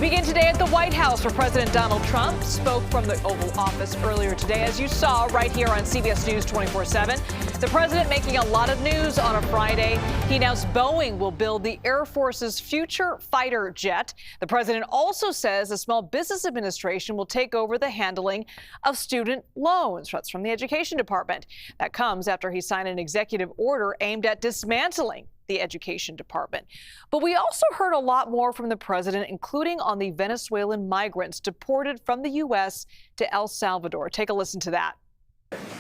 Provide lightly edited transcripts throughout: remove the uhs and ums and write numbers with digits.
We begin today at the White House, where President Donald Trump spoke from the Oval Office earlier today, as you saw right here on CBS News 24/7. The president making a lot of news on a Friday. He announced Boeing will build the Air Force's future fighter jet. The president also says the Small Business Administration will take over the handling of student loans. That's from the Education Department. That comes after he signed an executive order aimed at dismantling the Education Department. But we also heard a lot more from the president, including on the Venezuelan migrants deported from the U.S. to El Salvador. Take a listen to that.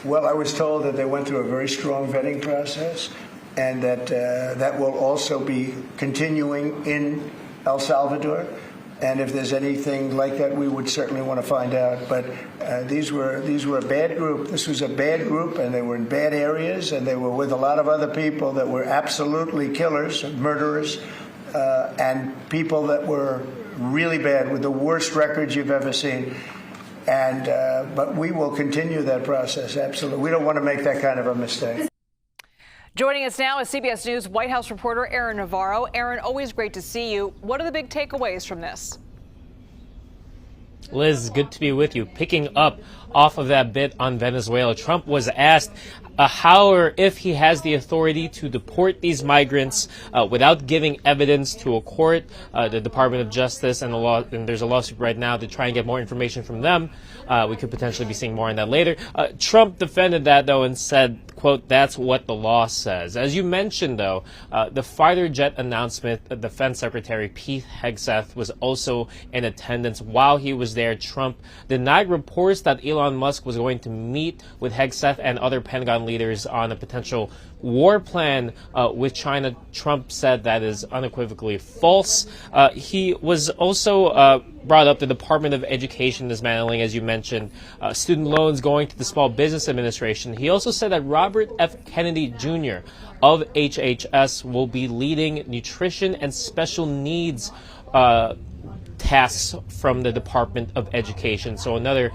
Well, I was told that they went through a very strong vetting process, and that that will also be continuing in El Salvador. And if there's anything like that, we would certainly want to find out. But these were a bad group. This was a bad group, and they were in bad areas, and they were with a lot of other people that were absolutely killers, murderers, and people that were really bad with the worst records you've ever seen. And but we will continue that process, absolutely. We don't want to make that kind of a mistake. Joining us now is CBS News White House reporter Aaron Navarro. Aaron, always great to see you. What are the big takeaways from this? Liz, good to be with you. Picking up off of that bit on Venezuela, Trump was asked how or if he has the authority to deport these migrants without giving evidence to a court. The Department of Justice and there's a lawsuit right now to try and get more information from them. We could potentially be seeing more on that later. Trump defended that, though, and said, quote, "That's what the law says." As you mentioned, though, the fighter jet announcement, Defense Secretary Pete Hegseth was also in attendance while he was there. Trump denied reports that Elon Musk was going to meet with Hegseth and other Pentagon leaders on a potential war plan with China. Trump said that is unequivocally false. He was also brought up the Department of Education dismantling, as you mentioned, student loans going to the Small Business Administration. He also said that Robert F. Kennedy Jr. of HHS will be leading nutrition and special needs tasks from the Department of Education. So another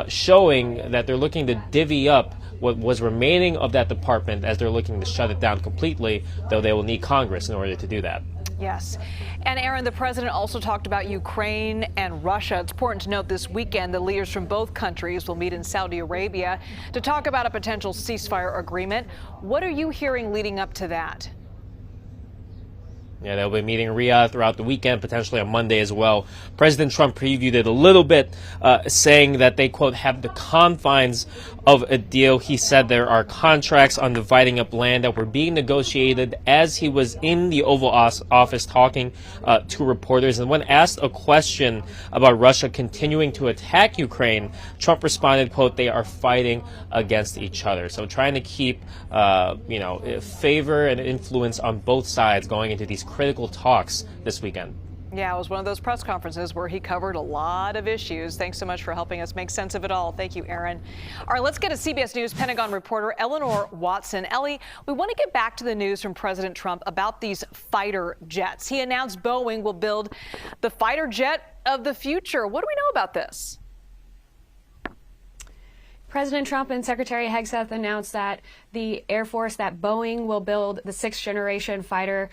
showing that they're looking to divvy up what was remaining of that department as they're looking to shut it down completely, though they will need Congress in order to do that. Yes. And Aaron, the president also talked about Ukraine and Russia. It's important to note this weekend the leaders from both countries will meet in Saudi Arabia to talk about a potential ceasefire agreement. What are you hearing leading up to that? Yeah, they'll be meeting in Riyadh throughout the weekend, potentially on Monday as well. President Trump previewed it a little bit, saying that they, quote, have the confines of a deal. He said there are contracts on dividing up land that were being negotiated as he was in the Oval Office talking to reporters. And when asked a question about Russia continuing to attack Ukraine, Trump responded, quote, they are fighting against each other. So trying to keep, favor and influence on both sides going into these critical talks this weekend. Yeah, it was one of those press conferences where he covered a lot of issues. Thanks so much for helping us make sense of it all. Thank you, Aaron. All right, let's get to CBS News Pentagon reporter Eleanor Watson. Ellie, we want to get back to the news from President Trump about these fighter jets. He announced Boeing will build the fighter jet of the future. What do we know about this? President Trump and Secretary Hegseth announced that the Air Force, that Boeing will build the sixth-generation fighter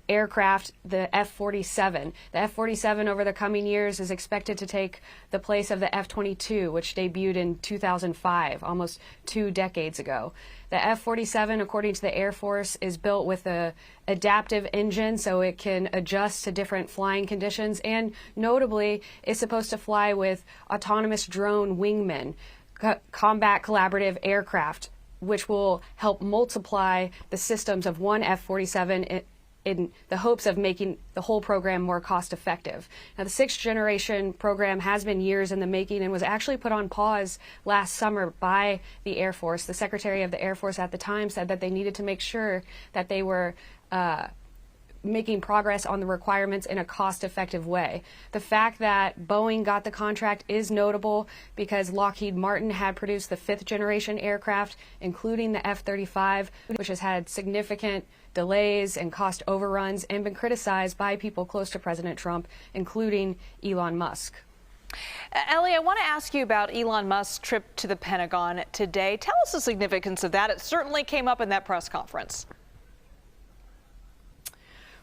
aircraft, the F-47. The F-47 over the coming years is expected to take the place of the F-22, which debuted in 2005, almost 2 decades ago. The F-47, according to the Air Force, is built with a adaptive engine so it can adjust to different flying conditions, and notably is supposed to fly with autonomous drone wingmen, combat collaborative aircraft, which will help multiply the systems of one F-47 in the hopes of making the whole program more cost effective. Now, the sixth generation program has been years in the making and was actually put on pause last summer by the Air Force. The Secretary of the Air Force at the time said that they needed to make sure that they were making progress on the requirements in a cost-effective way. The fact that Boeing got the contract is notable because Lockheed Martin had produced the fifth-generation aircraft, including the F-35, which has had significant delays and cost overruns and been criticized by people close to President Trump, including Elon Musk. Ellie, I want to ask you about Elon Musk's trip to the Pentagon today. Tell us the significance of that. It certainly came up in that press conference.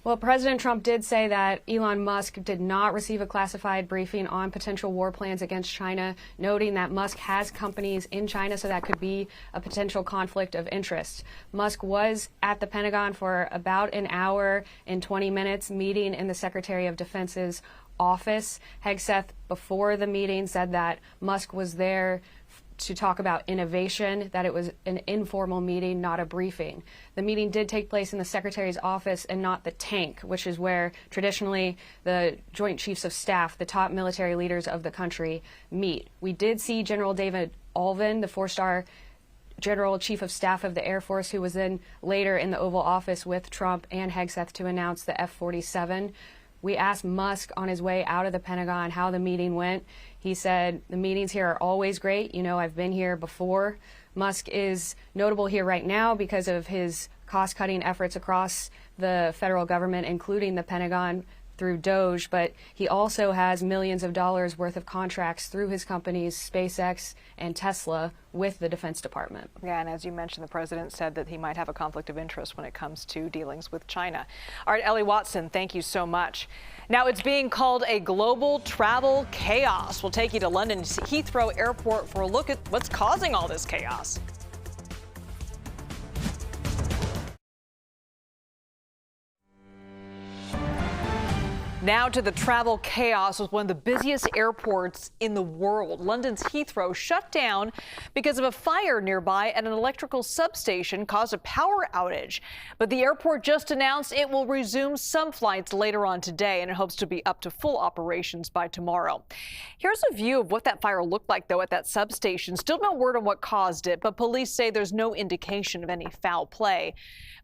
Well, President Trump did say that Elon Musk did not receive a classified briefing on potential war plans against China, noting that Musk has companies in China, so that could be a potential conflict of interest. Musk was at the Pentagon for about an hour and 20 minutes, meeting in the Secretary of Defense's office. Hegseth, before the meeting, said that Musk was there to talk about innovation, that it was an informal meeting, not a briefing. The meeting did take place in the Secretary's office and not the tank, which is where traditionally the Joint Chiefs of Staff, the top military leaders of the country, meet. We did see General David Alvin, the four-star General Chief of Staff of the Air Force, who was then later in the Oval Office with Trump and Hegseth to announce the F-47. We asked Musk on his way out of the Pentagon how the meeting went. He said, the meetings here are always great. You know, I've been here before. Musk is notable here right now because of his cost-cutting efforts across the federal government, including the Pentagon through DOGE, but he also has millions of dollars worth of contracts through his companies, SpaceX and Tesla, with the Defense Department. Yeah, and as you mentioned, the president said that he might have a conflict of interest when it comes to dealings with China. All right, Ellie Watson, thank you so much. Now, it's being called a global travel chaos. We'll take you to London's Heathrow Airport for a look at what's causing all this chaos. Now to the travel chaos with one of the busiest airports in the world. London's Heathrow shut down because of a fire nearby at an electrical substation caused a power outage. But the airport just announced it will resume some flights later on today, and it hopes to be up to full operations by tomorrow. Here's a view of what that fire looked like, though, at that substation. Still no word on what caused it, but police say there's no indication of any foul play.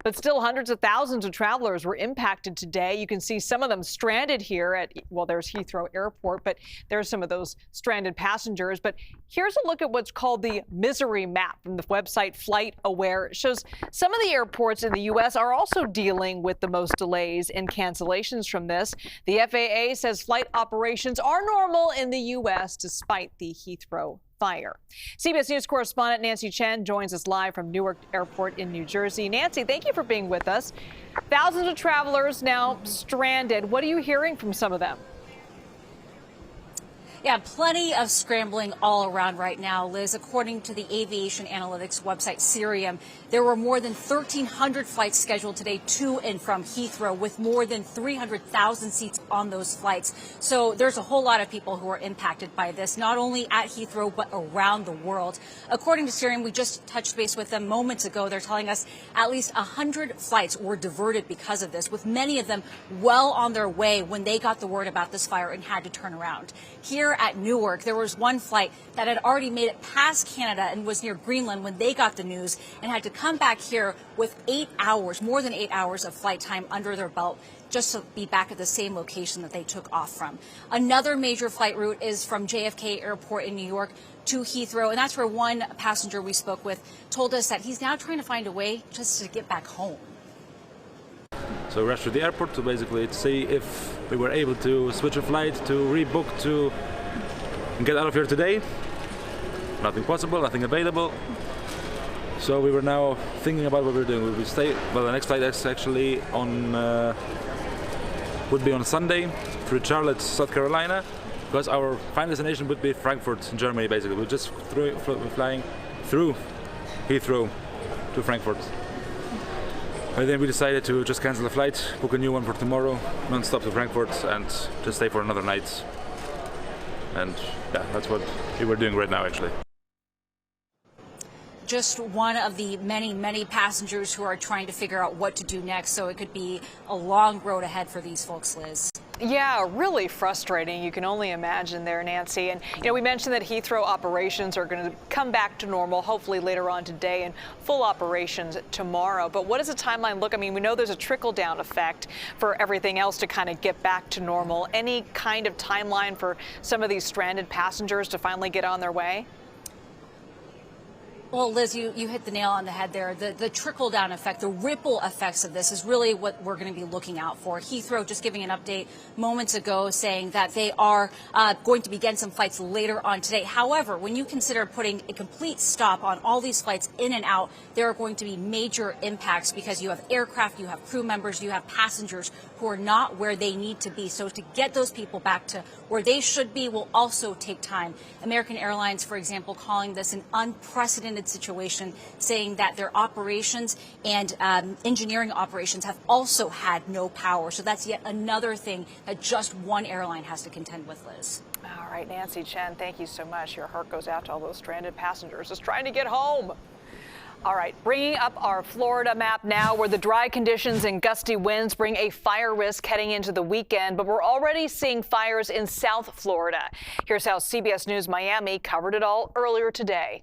But still, hundreds of thousands of travelers were impacted today. You can see some of them stranded here at, well, there's Heathrow Airport, but there's some of those stranded passengers. But here's a look at what's called the misery map from the website Flight Aware. It shows some of the airports in the U.S. are also dealing with the most delays and cancellations from this. The FAA says flight operations are normal in the U.S. despite the Heathrow fire. CBS News correspondent Nancy Chen joins us live from Newark Airport in New Jersey. Nancy, thank you for being with us. Thousands of travelers now stranded. What are you hearing from some of them? Yeah, plenty of scrambling all around right now, Liz. According to the aviation analytics website Cirium, there were more than 1,300 flights scheduled today to and from Heathrow, with more than 300,000 seats on those flights. So there's a whole lot of people who are impacted by this, not only at Heathrow, but around the world. According to Cirium, we just touched base with them moments ago. They're telling us at least 100 flights were diverted because of this, with many of them well on their way when they got the word about this fire and had to turn around. Here at Newark, there was one flight that had already made it past Canada and was near Greenland when they got the news and had to come back here with 8 hours, more than 8 hours of flight time under their belt just to be back at the same location that they took off from. Another major flight route is from JFK Airport in New York to Heathrow, and that's where one passenger we spoke with told us that he's now trying to find a way just to get back home. So rushed to the airport to basically see if we were able to switch a flight, to rebook, to get out of here today. Nothing possible, nothing available. So we were now thinking about what we were doing. We would stay. Well, the next flight is actually on would be on Sunday through Charlotte, South Carolina, because our final destination would be Frankfurt in Germany. Basically, we're just flying through Heathrow to Frankfurt. And then we decided to just cancel the flight, book a new one for tomorrow, non-stop to Frankfurt, and just stay for another night. And yeah, that's what we were doing right now, actually. Just one of the many, many passengers who are trying to figure out what to do next. So it could be a long road ahead for these folks, Liz. Yeah, really frustrating. You can only imagine there, Nancy. And, you know, we mentioned that Heathrow operations are going to come back to normal, hopefully later on today, and full operations tomorrow. But what does the timeline look? I mean, we know there's a trickle-down effect for everything else to kind of get back to normal. Any kind of timeline for some of these stranded passengers to finally get on their way? Well, Liz, you hit the nail on the head there. The trickle-down effect, the ripple effects of this is really what we're going to be looking out for. Heathrow just giving an update moments ago saying that they are going to begin some flights later on today. However, when you consider putting a complete stop on all these flights in and out, there are going to be major impacts because you have aircraft, you have crew members, you have passengers who are not where they need to be. So to get those people back to where they should be will also take time. American Airlines, for example, calling this an unprecedented situation, saying that their operations and engineering operations have also had no power. So that's yet another thing that just one airline has to contend with, Liz. All right, Nancy Chen, thank you so much. Your heart goes out to all those stranded passengers just trying to get home. All right, bringing up our Florida map now, where the dry conditions and gusty winds bring a fire risk heading into the weekend, but we're already seeing fires in South Florida. Here's how CBS News Miami covered it all earlier today.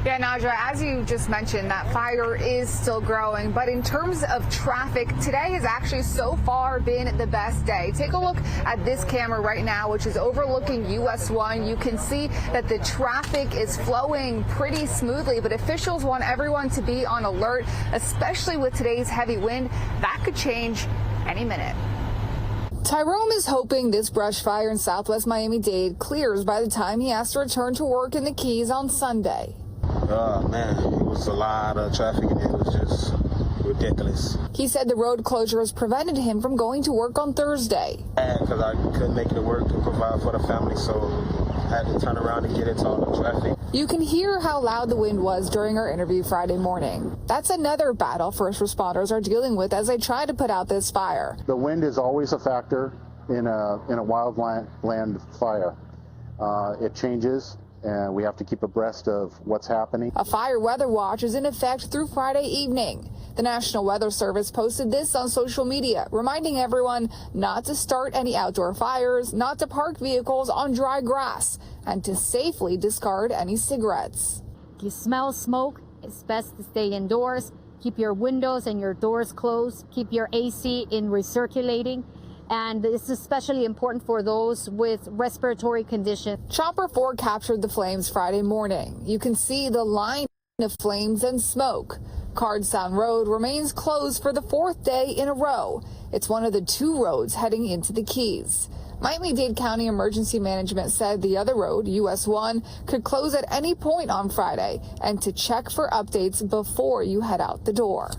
Yeah, Nadja, as you just mentioned, that fire is still growing. But in terms of traffic, today has actually so far been the best day. Take a look at this camera right now, which is overlooking US 1. You can see that the traffic is flowing pretty smoothly, but officials want everyone to be on alert, especially with today's heavy wind. That could change any minute. Tyrone is hoping this brush fire in Southwest Miami-Dade clears by the time he has to return to work in the Keys on Sunday. Oh, man, it was a lot of traffic and it was just ridiculous. He said the road closures prevented him from going to work on Thursday. Because I couldn't make it to work to provide for the family, so I had to turn around and get into all the traffic. You can hear how loud the wind was during our interview Friday morning. That's another battle first responders are dealing with as they try to put out this fire. The wind is always a factor in a wildland fire. It changes, and we have to keep abreast of what's happening. A fire weather watch is in effect through Friday evening. The National Weather Service posted this on social media, reminding everyone not to start any outdoor fires, not to park vehicles on dry grass, and to safely discard any cigarettes. If you smell smoke, it's best to stay indoors. Keep your windows and your doors closed. Keep your AC in recirculating. And this is especially important for those with respiratory conditions. Chopper 4 captured the flames Friday morning. You can see the line of flames and smoke. Cardstown Road remains closed for the fourth day in a row. It's one of the two roads heading into the Keys. Miami-Dade County Emergency Management said the other road, US 1, could close at any point on Friday and to check for updates before you head out the door.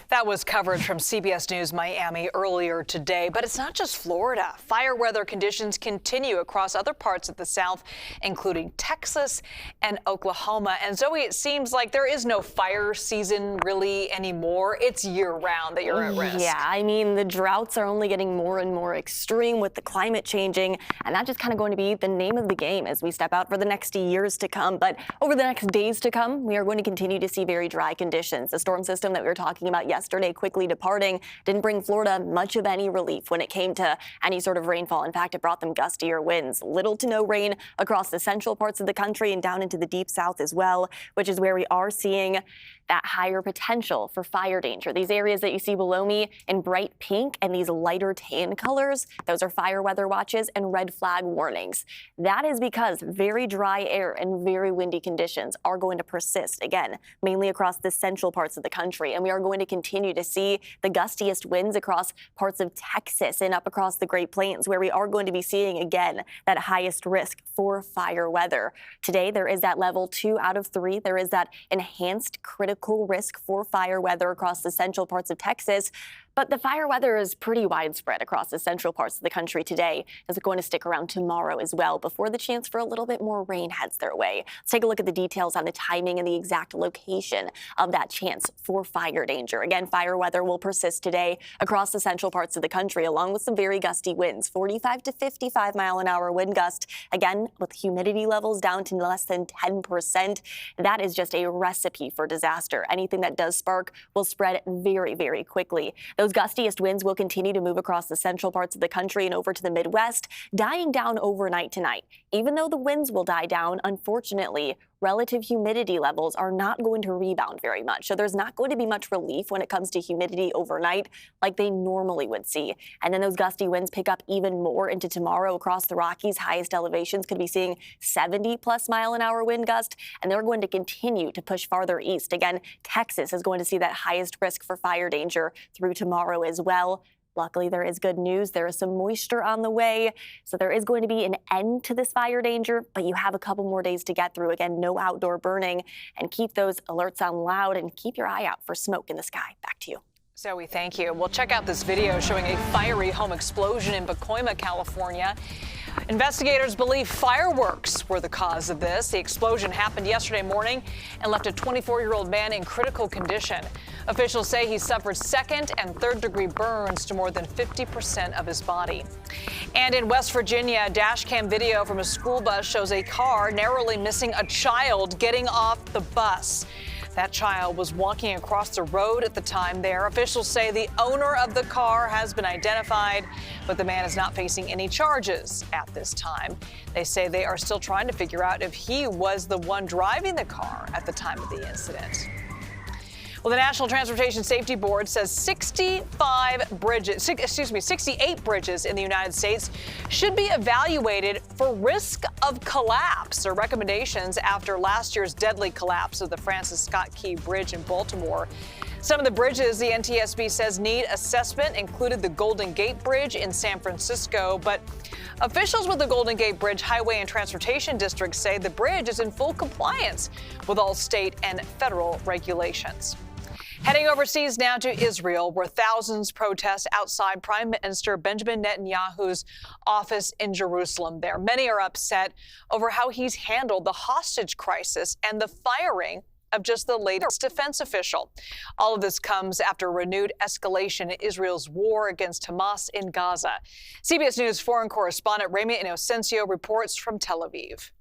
That was coverage from CBS News Miami earlier today. But it's not just Florida. Fire weather conditions continue across other parts of the South, including Texas and Oklahoma. And Zoe, it seems like there is no fire season really anymore. It's year-round that you're at risk. Yeah, I mean, the droughts are only getting more and more extreme with the climate changing. And that's just kind of going to be the name of the game as we step out for the next years to come. But over the next days to come, we are going to continue to see very dry conditions. The storm system that we were talking about yesterday quickly departing didn't bring Florida much of any relief when it came to any sort of rainfall. In fact, it brought them gustier winds. Little to no rain across the central parts of the country and down into the deep south as well, which is where we are seeing that higher potential for fire danger. These areas that you see below me in bright pink and these lighter tan colors, those are fire weather watches and red flag warnings. That is because very dry air and very windy conditions are going to persist, again, mainly across the central parts of the country. And we are going to continue to see the gustiest winds across parts of Texas and up across the Great Plains, where we are going to be seeing, again, that highest risk for fire weather. Today, there is that level 2 out of 3. There is that enhanced critical risk for fire weather across the central parts of Texas. But the fire weather is pretty widespread across the central parts of the country today. Is it going to stick around tomorrow as well before the chance for a little bit more rain heads their way? Let's take a look at the details on the timing and the exact location of that chance for fire danger. Again, fire weather will persist today across the central parts of the country, along with some very gusty winds, 45 to 55 mile an hour wind gust. Again, with humidity levels down to less than 10%. That is just a recipe for disaster. Anything that does spark will spread very, very quickly. Those gustiest winds will continue to move across the central parts of the country and over to the Midwest, dying down overnight tonight. Even though the winds will die down, unfortunately, relative humidity levels are not going to rebound very much. So there's not going to be much relief when it comes to humidity overnight like they normally would see. And then those gusty winds pick up even more into tomorrow across the Rockies. Highest elevations could be seeing 70+ mile-an-hour wind gust, and they're going to continue to push farther east. Again, Texas is going to see that highest risk for fire danger through tomorrow as well. Luckily, there is good news. There is some moisture on the way, so there is going to be an end to this fire danger, but you have a couple more days to get through. Again, no outdoor burning, and keep those alerts on loud and keep your eye out for smoke in the sky. Back to you. Zoe, thank you. Well, check out this video showing a fiery home explosion in Pacoima, California. Investigators believe fireworks were the cause of this. The explosion happened yesterday morning and left a 24-year-old man in critical condition. Officials say he suffered second and third-degree burns to more than 50% of his body. And in West Virginia, a dash cam video from a school bus shows a car narrowly missing a child getting off the bus. That child was walking across the road at the time there. Officials say the owner of the car has been identified, but the man is not facing any charges at this time. They say they are still trying to figure out if he was the one driving the car at the time of the incident. Well, the National Transportation Safety Board says 68 bridges in the United States should be evaluated for risk of collapse. Their recommendations after last year's deadly collapse of the Francis Scott Key Bridge in Baltimore. Some of the bridges the NTSB says need assessment included the Golden Gate Bridge in San Francisco, but officials with the Golden Gate Bridge Highway and Transportation District say the bridge is in full compliance with all state and federal regulations. Heading overseas now to Israel, where thousands protest outside Prime Minister Benjamin Netanyahu's office in Jerusalem there. Many are upset over how he's handled the hostage crisis and the firing of just the latest defense official. All of this comes after renewed escalation in Israel's war against Hamas in Gaza. CBS News foreign correspondent Remy Inocencio reports from Tel Aviv.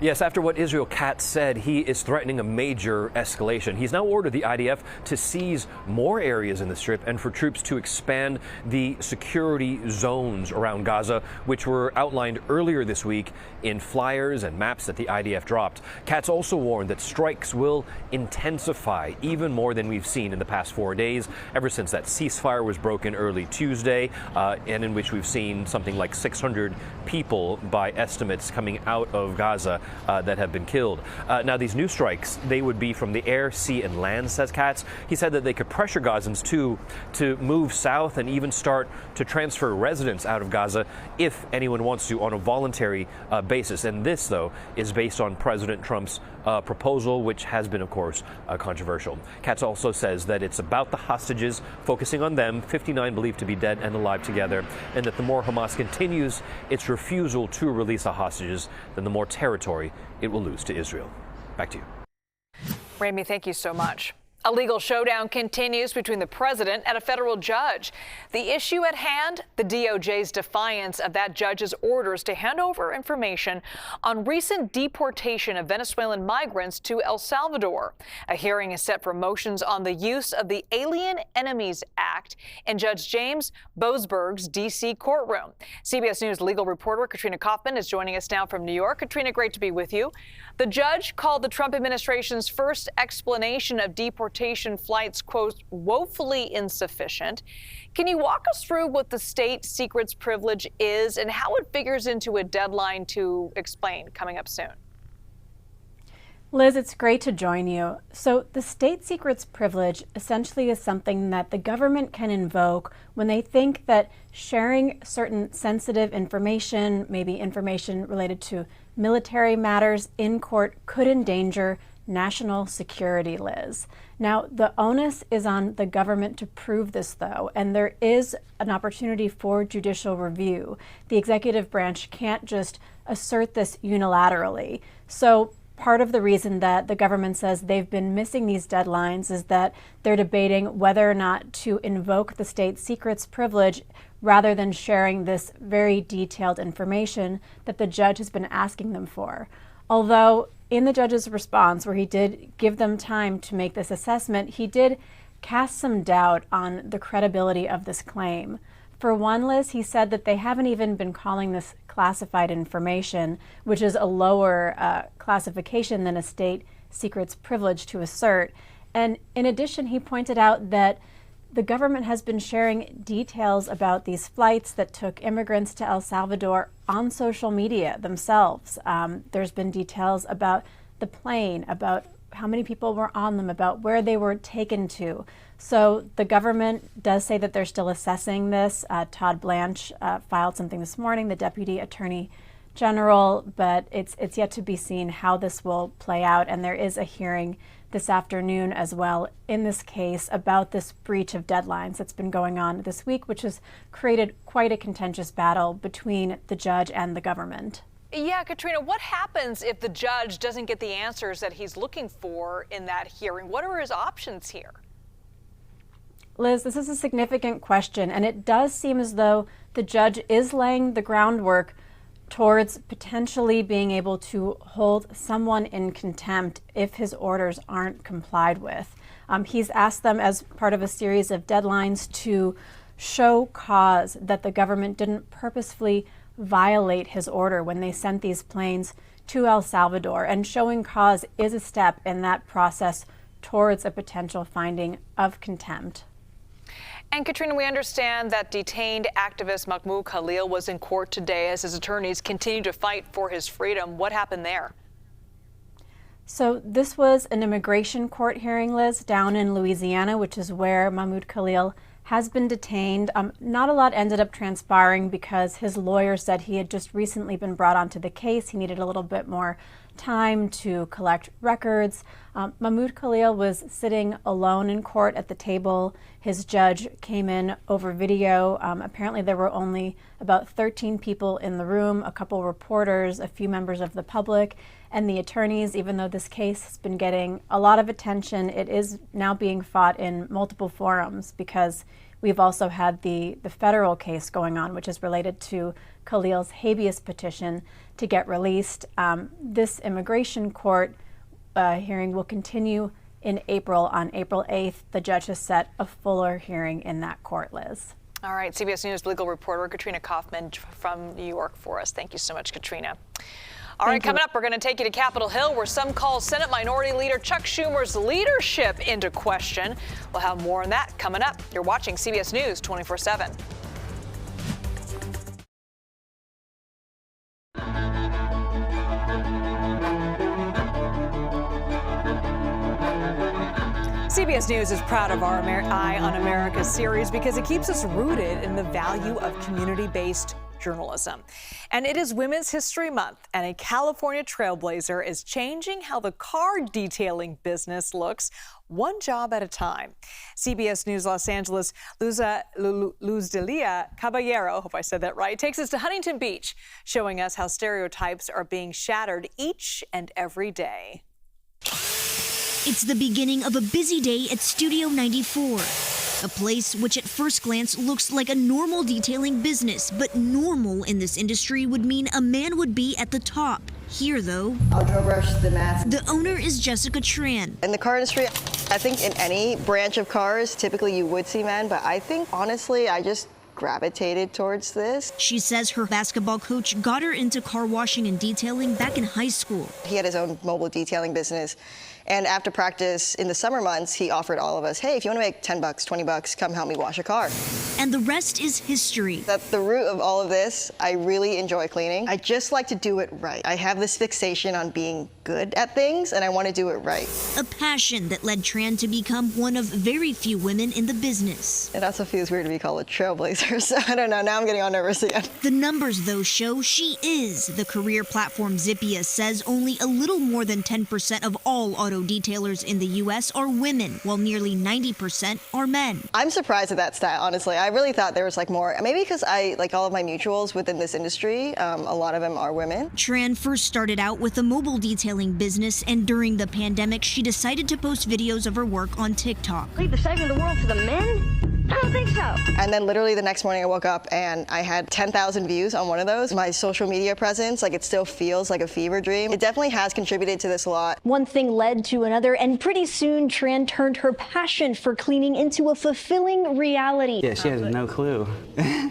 Yes, after what Israel Katz said, he is threatening a major escalation. He's now ordered the IDF to seize more areas in the Strip and for troops to expand the security zones around Gaza, which were outlined earlier this week in flyers and maps that the IDF dropped. Katz also warned that strikes will intensify even more than we've seen in the past 4 days, ever since that ceasefire was broken early Tuesday, and in which we've seen something like 600 people, by estimates, coming out of Gaza that have been killed. Now, these new strikes, they would be from the air, sea, and land, says Katz. He said that they could pressure Gazans, too, to move south and even start to transfer residents out of Gaza if anyone wants to on a voluntary basis. And this, though, is based on President Trump's proposal, which has been, of course, controversial. Katz also says that it's about the hostages, focusing on them, 59 believed to be dead and alive together, and that the more Hamas continues its refusal to release the hostages, then the more territory it will lose to Israel. Back to you. Ramy, thank you so much. A legal showdown continues between the president and a federal judge. The issue at hand, the DOJ's defiance of that judge's orders to hand over information on recent deportation of Venezuelan migrants to El Salvador. A hearing is set for motions on the use of the Alien Enemies Act in Judge James Boasberg's D.C. courtroom. CBS News legal reporter Katrina Kaufman is joining us now from New York. Katrina, great to be with you. The judge called the Trump administration's first explanation of deportation flights, quote, woefully insufficient. Can you walk us through what the state secrets privilege is and how it figures into a deadline to explain coming up soon? Liz, it's great to join you. So the state secrets privilege essentially is something that the government can invoke when they think that sharing certain sensitive information, maybe information related to military matters in court, could endanger national security, Liz. Now, the onus is on the government to prove this, though, and there is an opportunity for judicial review. The executive branch can't just assert this unilaterally. So part of the reason that the government says they've been missing these deadlines is that they're debating whether or not to invoke the state secrets privilege rather than sharing this very detailed information that the judge has been asking them for. Although in the judge's response, where he did give them time to make this assessment, he did cast some doubt on the credibility of this claim. For one, Liz, he said that they haven't even been calling this classified information, which is a lower classification than a state secret's privilege to assert. And in addition, he pointed out that the government has been sharing details about these flights that took immigrants to El Salvador on social media themselves. There's been details about the plane, about how many people were on them, about where they were taken to. So the government does say that they're still assessing this. Todd Blanche filed something this morning, the Deputy Attorney General, but it's yet to be seen how this will play out. And there is a hearing this afternoon as well in this case about this breach of deadlines that's been going on this week, which has created quite a contentious battle between the judge and the government. Yeah, Katrina, what happens if the judge doesn't get the answers that he's looking for in that hearing? What are his options here? Liz, this is a significant question, and it does seem as though the judge is laying the groundwork towards potentially being able to hold someone in contempt if his orders aren't complied with. He's asked them as part of a series of deadlines to show cause that the government didn't purposefully violate his order when they sent these planes to El Salvador, and showing cause is a step in that process towards a potential finding of contempt. And Katrina, we understand that detained activist Mahmoud Khalil was in court today as his attorneys continue to fight for his freedom. What happened there? So this was an immigration court hearing, Liz, down in Louisiana, which is where Mahmoud Khalil has been detained. Not a lot ended up transpiring because his lawyer said he had just recently been brought onto the case. He needed a little bit more time to collect records. Mahmoud Khalil was sitting alone in court at the table. His judge came in over video. Apparently there were only about 13 people in the room, a couple reporters, a few members of the public, and the attorneys. Even though this case has been getting a lot of attention, it is now being fought in multiple forums because we've also had the federal case going on, which is related to Khalil's habeas petition to get released. This immigration court hearing will continue in April. On April 8th, the judge has set a fuller hearing in that court, Liz. All right, CBS News legal reporter Katrina Kaufman from New York for us. Thank you so much, Katrina. All right, coming up, we're going to take you to Capitol Hill, where some call Senate Minority Leader Chuck Schumer's leadership into question. We'll have more on that coming up. You're watching CBS News 24/7. CBS News is proud of our Eye on America series because it keeps us rooted in the value of community-based journalism. And it is Women's History Month, and a California trailblazer is changing how the car detailing business looks, one job at a time. CBS News Los Angeles' Luzdelia Caballero, hope I said that right, takes us to Huntington Beach, showing us how stereotypes are being shattered each and every day. It's the beginning of a busy day at Studio 94, a place which at first glance looks like a normal detailing business, but normal in this industry would mean a man would be at the top. Here, though, I'll drill brush the mask. The owner is Jessica Tran. In the car industry, I think in any branch of cars, typically you would see men, but I think, honestly, I just gravitated towards this. She says her basketball coach got her into car washing and detailing back in high school. He had his own mobile detailing business. And after practice in the summer months, he offered all of us, hey, if you want to make $10, $20, come help me wash a car. And the rest is history. At the root of all of this, I really enjoy cleaning. I just like to do it right. I have this fixation on being good at things, and I want to do it right. A passion that led Tran to become one of very few women in the business. It also feels weird to be called a trailblazer, so I don't know. Now I'm getting all nervous again. The numbers, though, show she is. The career platform Zippia says only a little more than 10% of all auto detailers in the U.S. are women, while nearly 90% are men. I'm surprised at that stat, honestly. I really thought there was more. Maybe because like all of my mutuals within this industry, a lot of them are women. Tran first started out with a mobile detailing business, and during the pandemic, she decided to post videos of her work on TikTok. Leave the saving of the world to the men? I don't think so. And then literally the next morning I woke up and I had 10,000 views on one of those. My social media presence, like, it still feels like a fever dream. It definitely has contributed to this a lot. One thing led to another, and pretty soon Tran turned her passion for cleaning into a fulfilling reality. Yeah, she has no clue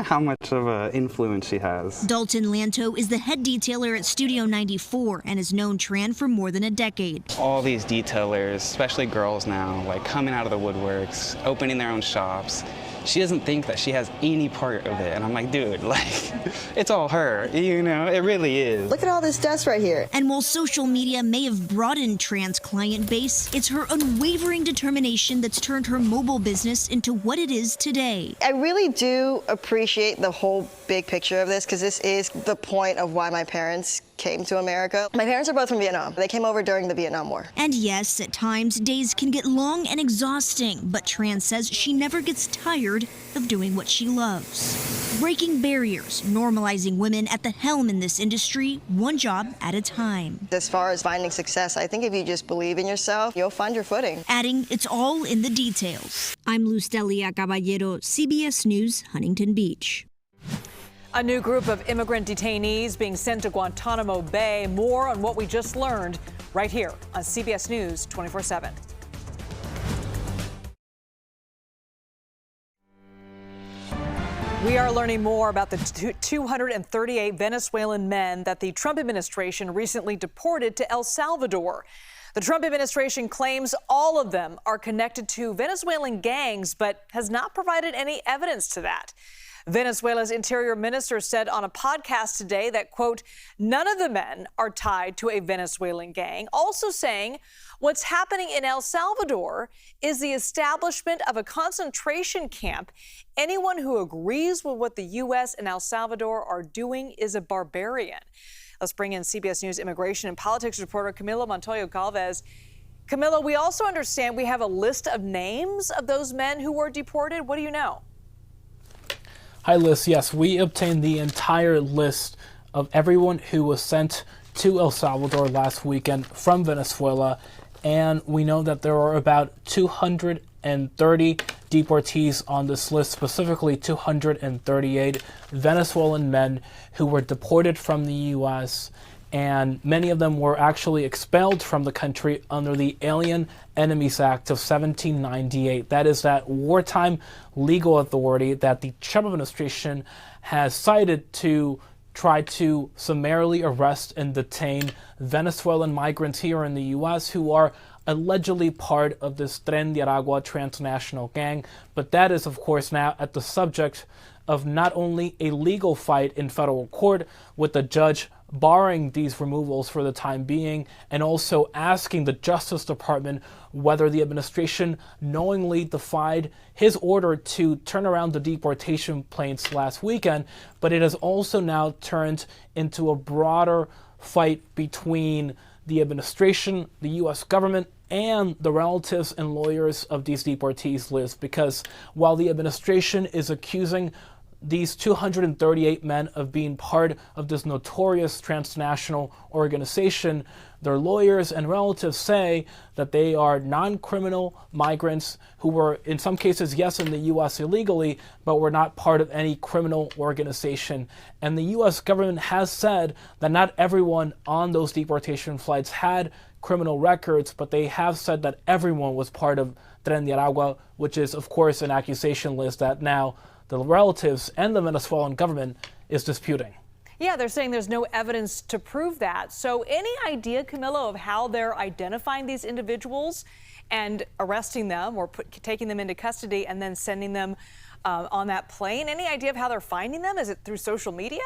how much of an influence she has. Dalton Lanto is the head detailer at Studio 94 and has known Tran for more than a decade. All these detailers, especially girls now, like coming out of the woodworks, opening their own shops. She doesn't think that she has any part of it. And I'm like, dude, like, it's all her, you know, it really is. Look at all this dust right here. And while social media may have broadened Tran's client base, it's her unwavering determination that's turned her mobile business into what it is today. I really do appreciate the whole big picture of this, because this is the point of why my parents came to America. My parents are both from Vietnam. They came over during the Vietnam War. And yes, at times, days can get long and exhausting, but Tran says she never gets tired of doing what she loves. Breaking barriers, normalizing women at the helm in this industry, one job at a time. As far as finding success, I think if you just believe in yourself, you'll find your footing. Adding, it's all in the details. I'm Lustelia Caballero, CBS News, Huntington Beach. A new group of immigrant detainees being sent to Guantanamo Bay. More on what we just learned right here on CBS News 24/7. We are learning more about the 238 Venezuelan men that the Trump administration recently deported to El Salvador. The Trump administration claims all of them are connected to Venezuelan gangs, but has not provided any evidence to that. Venezuela's interior minister said on a podcast today that, quote, none of the men are tied to a Venezuelan gang, also saying what's happening in El Salvador is the establishment of a concentration camp. Anyone who agrees with what the U.S. and El Salvador are doing is a barbarian. Let's bring in CBS News immigration and politics reporter Camila Montoya Galvez. Camila, we also understand we have a list of names of those men who were deported. What do you know? Hi, Liz. Yes, we obtained the entire list of everyone who was sent to El Salvador last weekend from Venezuela, and we know that there are about 230 deportees on this list, specifically 238 Venezuelan men who were deported from the U.S., and many of them were actually expelled from the country under the Alien Enemies Act of 1798. That is that wartime legal authority that the Trump administration has cited to try to summarily arrest and detain Venezuelan migrants here in the U.S. who are allegedly part of this Tren de Aragua transnational gang. But that is, of course, now at the subject of not only a legal fight in federal court with the judge barring these removals for the time being, and also asking the Justice Department whether the administration knowingly defied his order to turn around the deportation planes last weekend. But it has also now turned into a broader fight between the administration, the U.S. government, and the relatives and lawyers of these deportees, Liz, because while the administration is accusing these 238 men of being part of this notorious transnational organization, their lawyers and relatives say that they are non-criminal migrants who were, in some cases, yes, in the U.S. illegally, but were not part of any criminal organization. And the U.S. government has said that not everyone on those deportation flights had criminal records, but they have said that everyone was part of Tren de Aragua, which is, of course, an accusation list that now the relatives and the Venezuelan government is disputing. Yeah, they're saying there's no evidence to prove that. So any idea, Camilla, of how they're identifying these individuals and arresting them or taking them into custody and then sending them on that plane? Any idea of how they're finding them? Is it through social media?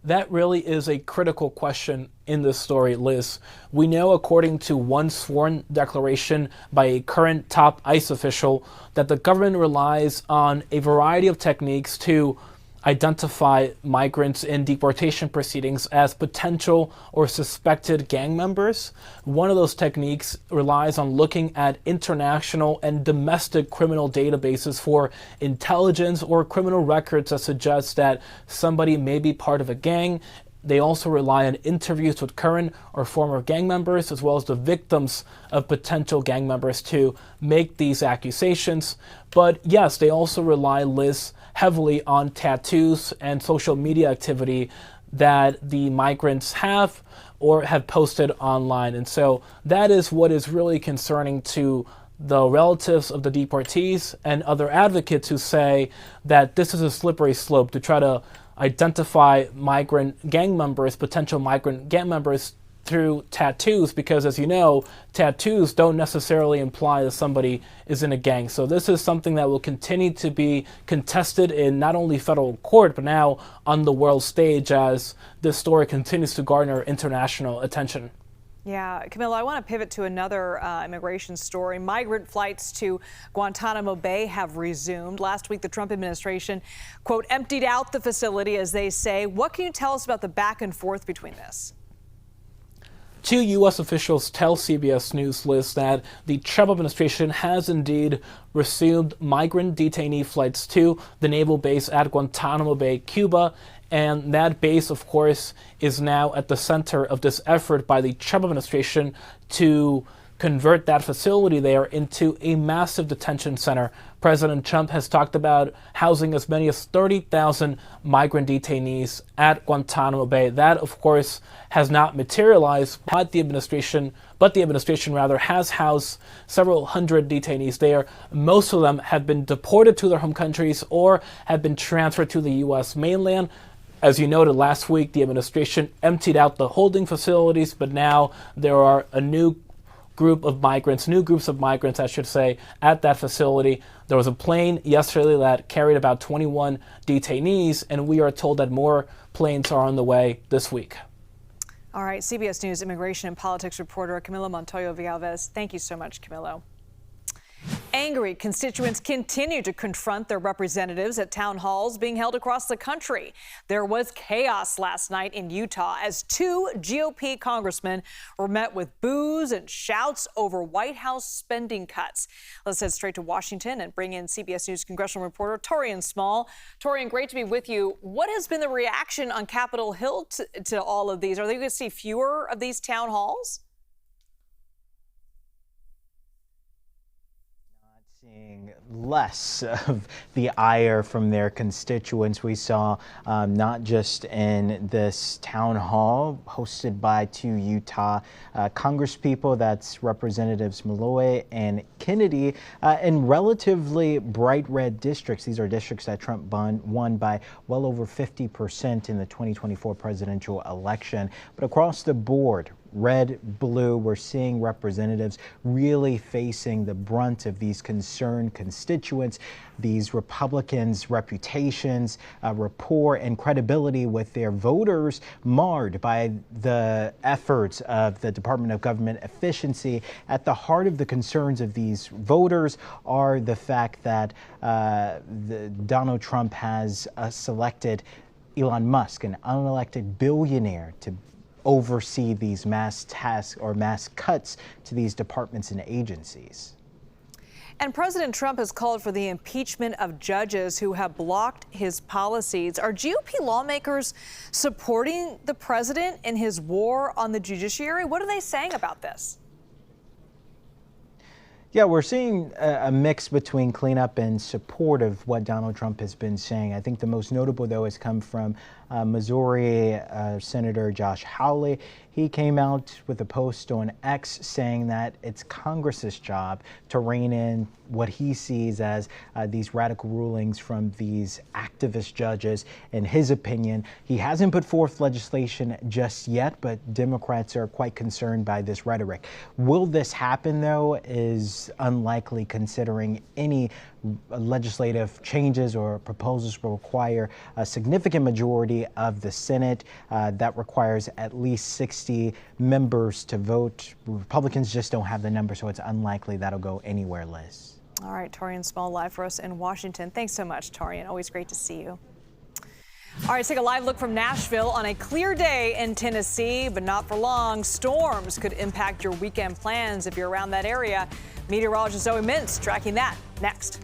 That really is a critical question in this story, Liz. We know, according to one sworn declaration by a current top ICE official, that the government relies on a variety of techniques to identify migrants in deportation proceedings as potential or suspected gang members. One of those techniques relies on looking at international and domestic criminal databases for intelligence or criminal records that suggest that somebody may be part of a gang. they also rely on interviews with current or former gang members, as well as the victims of potential gang members, to make these accusations. But yes, they also rely, Liz, heavily on tattoos and social media activity that the migrants have or have posted online. And so that is what is really concerning to the relatives of the deportees and other advocates who say that this is a slippery slope to try to identify migrant gang members, potential migrant gang members, through tattoos, because as you know, tattoos don't necessarily imply that somebody is in a gang. So this is something that will continue to be contested in not only federal court, but now on the world stage as this story continues to garner international attention. Yeah, Camilla, I want to pivot to another immigration story. Migrant flights to Guantanamo Bay have resumed. Last week, the Trump administration, quote, emptied out the facility, as they say. What can you tell us about the back and forth between this? Two U.S. officials tell CBS News, Liz, that the Trump administration has indeed resumed migrant detainee flights to the naval base at Guantanamo Bay, Cuba. And that base, of course, is now at the center of this effort by the Trump administration to convert that facility there into a massive detention center. President Trump has talked about housing as many as 30,000 migrant detainees at Guantanamo Bay. That, of course, has not materialized, but the administration has housed several hundred detainees there. Most of them have been deported to their home countries or have been transferred to the U.S. mainland. As you noted last week, the administration emptied out the holding facilities, but now there are a new groups of migrants, I should say, at that facility. There was a plane yesterday that carried about 21 detainees, and we are told that more planes are on the way this week. All right, CBS News immigration and politics reporter Camilo Montoyo Villalves. Thank you so much, Camilo. Angry constituents continue to confront their representatives at town halls being held across the country. There was chaos last night in Utah as two GOP congressmen were met with boos and shouts over White House spending cuts. Let's head straight to Washington and bring in CBS News congressional reporter Torian Small. Torian, great to be with you. What has been the reaction on Capitol Hill to all of these? Are they going to see fewer of these town halls? Seeing less of the ire from their constituents. We saw not just in this town hall hosted by two Utah congresspeople, that's Representatives Malloy and Kennedy, in relatively bright red districts. These are districts that Trump won by well over 50% in the 2024 presidential election. But across the board, red, blue, we're seeing representatives really facing the brunt of these concerned constituents, these Republicans' reputations, rapport, and credibility with their voters marred by the efforts of the Department of Government Efficiency. At the heart of the concerns of these voters are the fact that Donald Trump has selected Elon Musk, an unelected billionaire, to oversee these mass tasks or mass cuts to these departments and agencies. And President Trump has called for the impeachment of judges who have blocked his policies. Are GOP lawmakers supporting the president in his war on the judiciary? What are they saying about this? Yeah, we're seeing a mix between cleanup and support of what Donald Trump has been saying. I think the most notable, though, has come from Missouri Senator Josh Hawley. He came out with a post on X saying that it's Congress's job to rein in what he sees as these radical rulings from these activist judges. In his opinion, he hasn't put forth legislation just yet, but Democrats are quite concerned by this rhetoric. Will this happen, though, is unlikely, considering any legislative changes or proposals will require a significant majority of the Senate. That requires at least 60 members to vote. Republicans just don't have the number, so it's unlikely that'll go anywhere, Liz. All right, Torian Small live for us in Washington. Thanks so much, Torian. Always great to see you. All right, let's take a live look from Nashville on a clear day in Tennessee, but not for long. Storms could impact your weekend plans if you're around that area. Meteorologist Zoe Mintz tracking that next.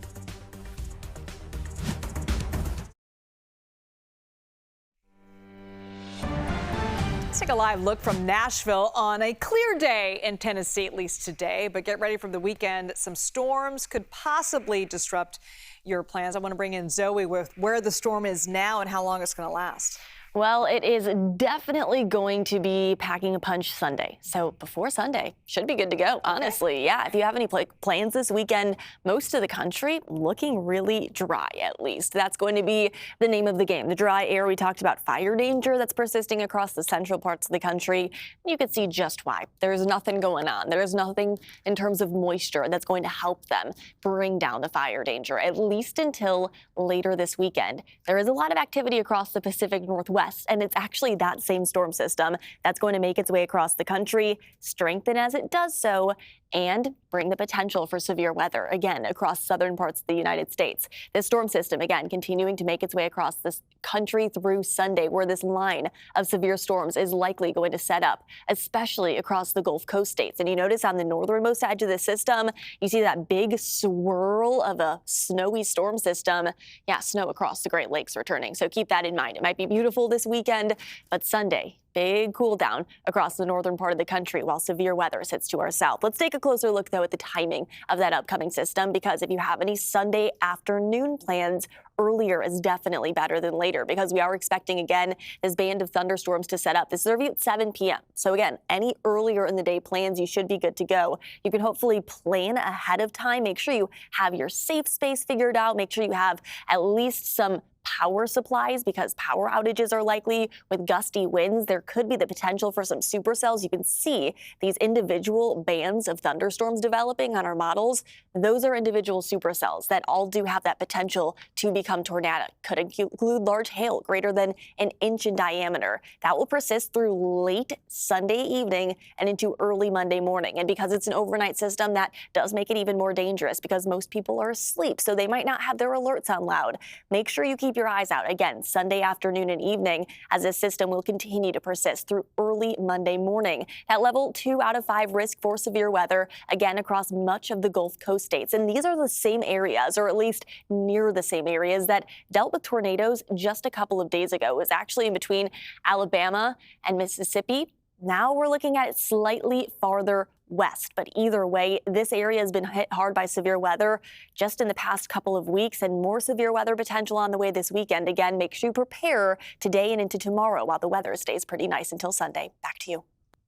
take a live look from Nashville on a clear day in Tennessee, at least today. But get ready for the weekend. Some storms could possibly disrupt your plans. I want to bring in Zoe with where the storm is now and how long it's going to last. Well, it is definitely going to be packing a punch Sunday. So before Sunday, should be good to go, honestly. Yeah, if you have any plans this weekend, most of the country looking really dry, at least. That's going to be the name of the game. The dry air, we talked about fire danger that's persisting across the central parts of the country. You can see just why. There's nothing going on. There's nothing in terms of moisture that's going to help them bring down the fire danger, at least until later this weekend. There is a lot of activity across the Pacific Northwest. And it's actually that same storm system that's going to make its way across the country, strengthen as it does so, and bring the potential for severe weather, again, across southern parts of the United States. This storm system, again, continuing to make its way across this country through Sunday, where this line of severe storms is likely going to set up, especially across the Gulf Coast states. And you notice on the northernmost edge of the system, you see that big swirl of a snowy storm system. Yeah, snow across the Great Lakes returning. So keep that in mind. It might be beautiful this weekend, but Sunday, big cool down across the northern part of the country while severe weather sits to our south. Let's take a closer look, though, at the timing of that upcoming system, because if you have any Sunday afternoon plans, earlier is definitely better than later, because we are expecting, again, this band of thunderstorms to set up. This is review at 7 p.m. So again, any earlier in the day plans, you should be good to go. You can hopefully plan ahead of time. Make sure you have your safe space figured out. Make sure you have at least some power supplies, because power outages are likely with gusty winds. There could be the potential for some supercells. You can see these individual bands of thunderstorms developing on our models. Those are individual supercells that all do have that potential to become tornadic. Could include large hail greater than an inch in diameter. That will persist through late Sunday evening and into early Monday morning. And because it's an overnight system, that does make it even more dangerous, because most people are asleep, so they might not have their alerts on loud. Make sure you keep your eyes out, again, Sunday afternoon and evening, as this system will continue to persist through early Monday morning. That level 2 out of 5 risk for severe weather, again, across much of the Gulf Coast states. And these are the same areas, or at least near the same areas, that dealt with tornadoes just a couple of days ago. It was actually in between Alabama and Mississippi. Now we're looking at it slightly farther west. But either way, this area has been hit hard by severe weather just in the past couple of weeks, and more severe weather potential on the way this weekend. Again, make sure you prepare today and into tomorrow while the weather stays pretty nice until Sunday. Back to you.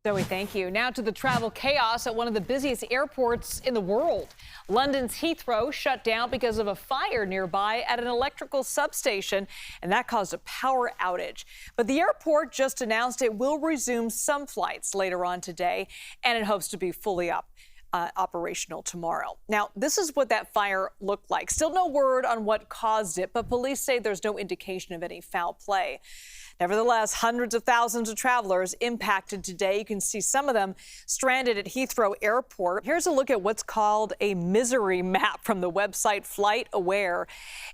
Zoe, thank you. Now to the travel chaos at one of the busiest airports in the world. London's Heathrow shut down because of a fire nearby at an electrical substation, and that caused a power outage. But the airport just announced it will resume some flights later on today, and it hopes to be fully operational tomorrow. Now, this is what that fire looked like. Still no word on what caused it, but police say there's no indication of any foul play. Nevertheless, hundreds of thousands of travelers impacted today. You can see some of them stranded at Heathrow Airport. Here's a look at what's called a misery map from the website Flight Aware.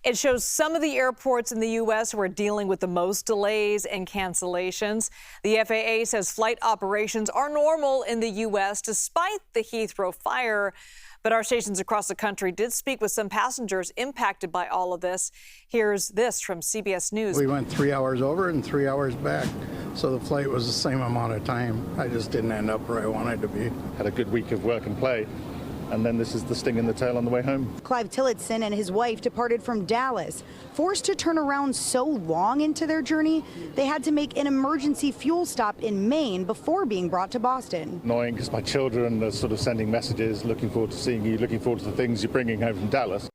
It shows some of the airports in the U.S. who are dealing with the most delays and cancellations. The FAA says flight operations are normal in the U.S. despite the Heathrow fire. But our stations across the country did speak with some passengers impacted by all of this. Here's this from CBS News. We went 3 hours over and 3 hours back, so the flight was the same amount of time. I just didn't end up where I wanted to be. Had a good week of work and play, and then this is the sting in the tail on the way home. Clive Tillotson and his wife departed from Dallas. Forced to turn around so long into their journey, they had to make an emergency fuel stop in Maine before being brought to Boston. Annoying because my children are sort of sending messages, looking forward to seeing you, looking forward to the things you're bringing home from Dallas.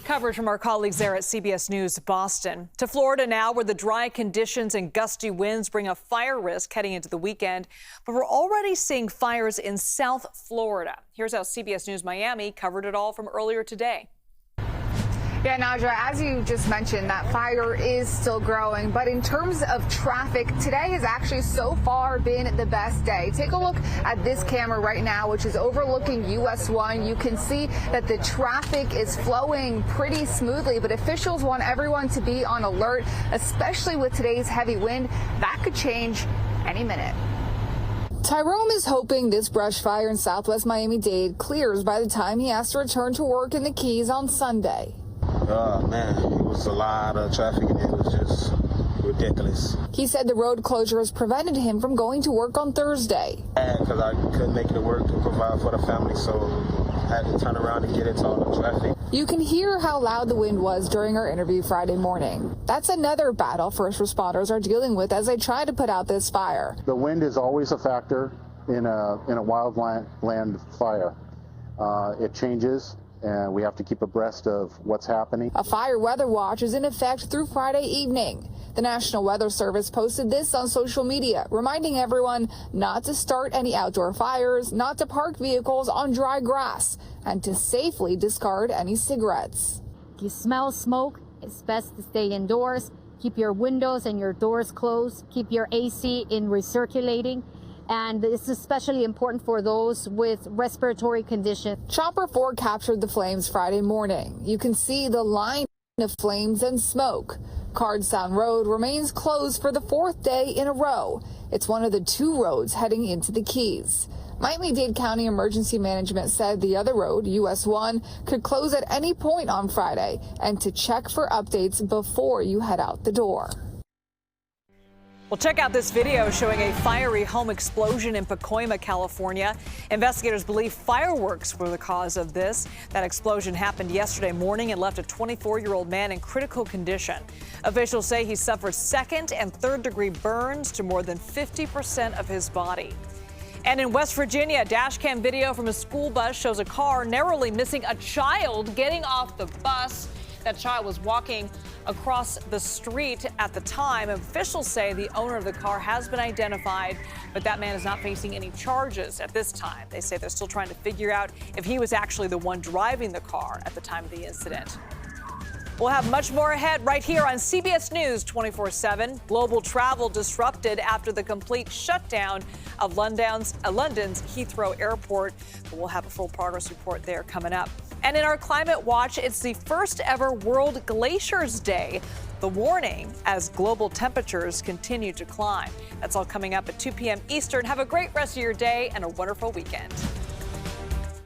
Coverage from our colleagues there at CBS News Boston. To Florida now, where the dry conditions and gusty winds bring a fire risk heading into the weekend. But we're already seeing fires in South Florida. Here's how CBS News Miami covered it all from earlier today. Yeah, Nadja, as you just mentioned, that fire is still growing. But in terms of traffic, today has actually so far been the best day. Take a look at this camera right now, which is overlooking US 1. You can see that the traffic is flowing pretty smoothly, but officials want everyone to be on alert, especially with today's heavy wind. That could change any minute. Tyrone is hoping this brush fire in southwest Miami-Dade clears by the time he has to return to work in the Keys on Sunday. Man, it was a lot of traffic, and it was just, we're ridiculous. He said the road closures prevented him from going to work on Thursday. Because I couldn't make it to work to provide for the family, so I had to turn around and get into all the traffic. You can hear how loud the wind was during our interview Friday morning. That's another battle first responders are dealing with as they try to put out this fire. The wind is always a factor in a wildland fire. It changes, and we have to keep abreast of what's happening. A fire weather watch is in effect through Friday evening. The National Weather Service posted this on social media, reminding everyone not to start any outdoor fires, not to park vehicles on dry grass, and to safely discard any cigarettes. If you smell smoke, it's best to stay indoors. Keep your windows and your doors closed. Keep your AC in recirculating. And it's especially important for those with respiratory conditions. Chopper 4 captured the flames Friday morning. You can see the line of flames and smoke. Cardstown Road remains closed for the 4th day in a row. It's one of the 2 roads heading into the Keys. Miami-Dade County Emergency Management said the other road, US 1, could close at any point on Friday and to check for updates before you head out the door. Well, check out this video showing a fiery home explosion in Pacoima, California. Investigators believe fireworks were the cause of this. That explosion happened yesterday morning and left a 24-year-old man in critical condition. Officials say he suffered 2nd and 3rd degree burns to more than 50% of his body. And in West Virginia, a dash cam video from a school bus shows a car narrowly missing a child getting off the bus. That child was walking across the street at the time. Officials say the owner of the car has been identified, but that man is not facing any charges at this time. They say they're still trying to figure out if he was actually the one driving the car at the time of the incident. We'll have much more ahead right here on CBS News 24/7. Global travel disrupted after the complete shutdown of London's Heathrow Airport. But we'll have a full progress report there coming up. And in our climate watch, it's the first ever World Glaciers Day. The warning as global temperatures continue to climb. That's all coming up at 2 p.m. Eastern. Have a great rest of your day and a wonderful weekend.